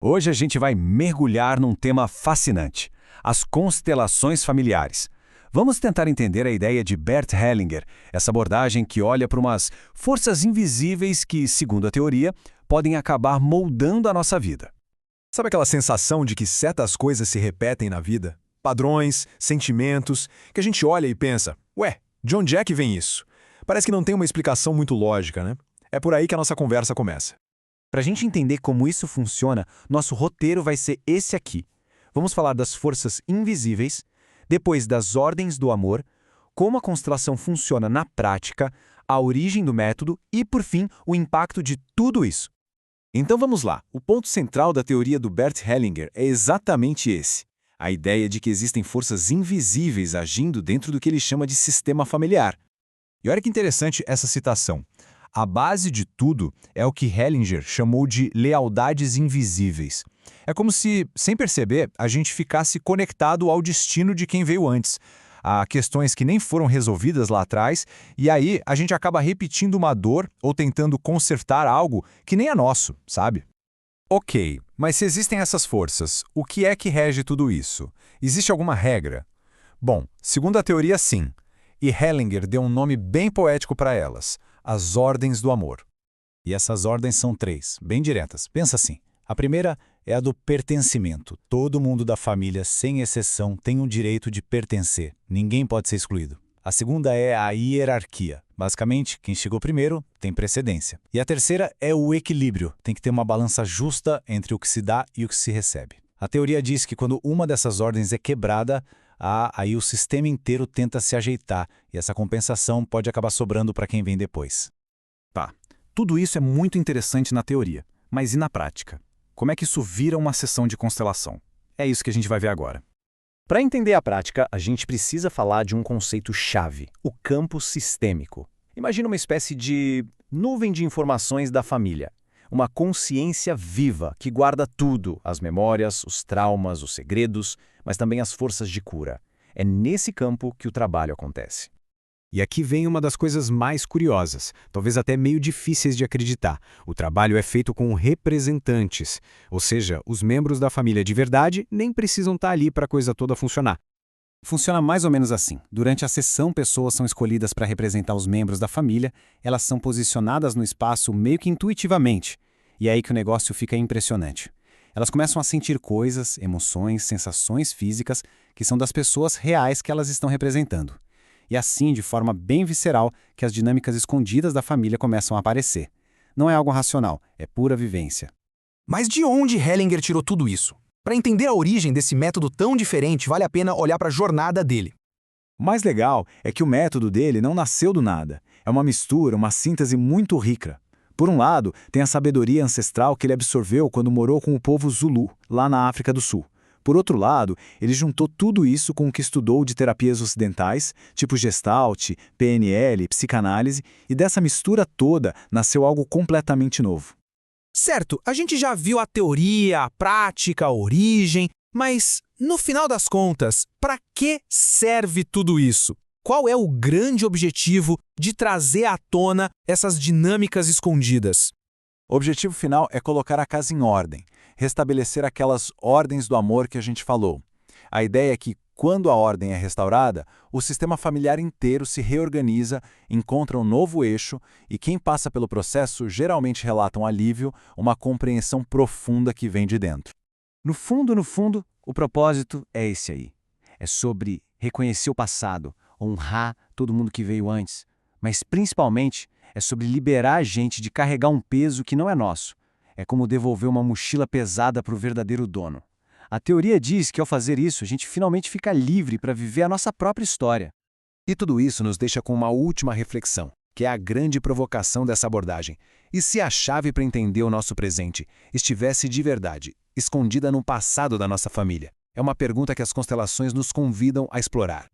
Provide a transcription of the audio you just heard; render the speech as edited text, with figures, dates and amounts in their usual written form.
Hoje a gente vai mergulhar num tema fascinante: as constelações familiares. Vamos tentar entender a ideia de Bert Hellinger, essa abordagem que olha para umas forças invisíveis que, segundo a teoria, podem acabar moldando a nossa vida. Sabe aquela sensação de que certas coisas se repetem na vida? Padrões, sentimentos, que a gente olha e pensa, ué, de onde é que vem isso? Parece que não tem uma explicação muito lógica, né? É por aí que a nossa conversa começa. Para a gente entender como isso funciona, nosso roteiro vai ser esse aqui. Vamos falar das forças invisíveis, depois das ordens do amor, como a constelação funciona na prática, a origem do método e, por fim, o impacto de tudo isso. Então vamos lá, o ponto central da teoria do Bert Hellinger é exatamente esse: a ideia de que existem forças invisíveis agindo dentro do que ele chama de sistema familiar. E olha que interessante essa citação. A base de tudo é o que Hellinger chamou de lealdades invisíveis. É como se, sem perceber, a gente ficasse conectado ao destino de quem veio antes, a questões que nem foram resolvidas lá atrás, e aí a gente acaba repetindo uma dor ou tentando consertar algo que nem é nosso, sabe? Ok, mas se existem essas forças, o que é que rege tudo isso? Existe alguma regra? Bom, segundo a teoria, sim. E Hellinger deu um nome bem poético para elas: as ordens do amor. E essas ordens são três, bem diretas. Pensa assim. A primeira é a do pertencimento. Todo mundo da família, sem exceção, tem o direito de pertencer. Ninguém pode ser excluído. A segunda é a hierarquia. Basicamente, quem chegou primeiro tem precedência. E a terceira é o equilíbrio. Tem que ter uma balança justa entre o que se dá e o que se recebe. A teoria diz que quando uma dessas ordens é quebrada, aí o sistema inteiro tenta se ajeitar, e essa compensação pode acabar sobrando para quem vem depois. Tá, tudo isso é muito interessante na teoria, mas e na prática? Como é que isso vira uma sessão de constelação? É isso que a gente vai ver agora. Para entender a prática, a gente precisa falar de um conceito-chave: o campo sistêmico. Imagina uma espécie de nuvem de informações da família. Uma consciência viva que guarda tudo: as memórias, os traumas, os segredos, mas também as forças de cura. É nesse campo que o trabalho acontece. E aqui vem uma das coisas mais curiosas, talvez até meio difíceis de acreditar. O trabalho é feito com representantes, ou seja, os membros da família de verdade nem precisam estar ali para a coisa toda funcionar. Funciona mais ou menos assim. Durante a sessão, pessoas são escolhidas para representar os membros da família, elas são posicionadas no espaço meio que intuitivamente. E é aí que o negócio fica impressionante. Elas começam a sentir coisas, emoções, sensações físicas que são das pessoas reais que elas estão representando. E assim, de forma bem visceral, que as dinâmicas escondidas da família começam a aparecer. Não é algo racional, é pura vivência. Mas de onde Hellinger tirou tudo isso? Para entender a origem desse método tão diferente, vale a pena olhar para a jornada dele. O mais legal é que o método dele não nasceu do nada. É uma mistura, uma síntese muito rica. Por um lado, tem a sabedoria ancestral que ele absorveu quando morou com o povo Zulu, lá na África do Sul. Por outro lado, ele juntou tudo isso com o que estudou de terapias ocidentais, tipo Gestalt, PNL, psicanálise, e dessa mistura toda nasceu algo completamente novo. Certo, a gente já viu a teoria, a prática, a origem, mas, no final das contas, para que serve tudo isso? Qual é o grande objetivo de trazer à tona essas dinâmicas escondidas? O objetivo final é colocar a casa em ordem, restabelecer aquelas ordens do amor que a gente falou. A ideia é que, quando a ordem é restaurada, o sistema familiar inteiro se reorganiza, encontra um novo eixo e quem passa pelo processo geralmente relata um alívio, uma compreensão profunda que vem de dentro. No fundo, o propósito é esse aí. É sobre reconhecer o passado, honrar todo mundo que veio antes, mas principalmente é sobre liberar a gente de carregar um peso que não é nosso. É como devolver uma mochila pesada para o verdadeiro dono. A teoria diz que ao fazer isso, a gente finalmente fica livre para viver a nossa própria história. E tudo isso nos deixa com uma última reflexão, que é a grande provocação dessa abordagem. E se a chave para entender o nosso presente estivesse de verdade escondida no passado da nossa família? É uma pergunta que as constelações nos convidam a explorar.